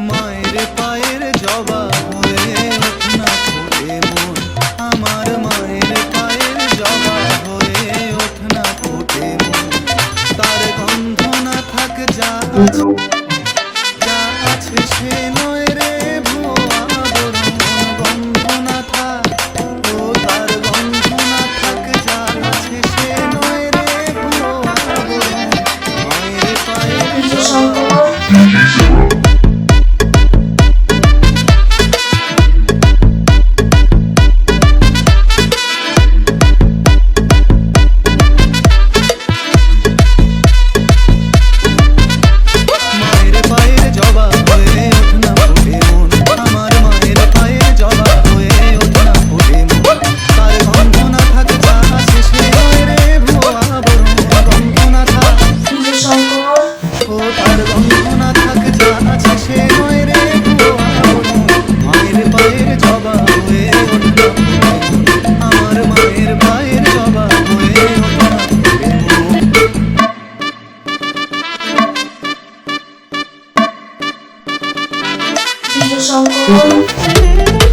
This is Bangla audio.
মায়ের পায়ের জবা হয়ে ওঠ না ফুটে মন, আমার মায়ের পায়ের জবা হয়ে ওঠ না ফুটে মন। তার গন্ধ না থাক যা আছে সে নয় রে ভুয়া বরণ, গন্ধ না থাক ও তার গন্ধ না থাক যা আছে সে নয় রে ভুয়া বরণ, মায়ের পায়ের জবা। শঙ্কর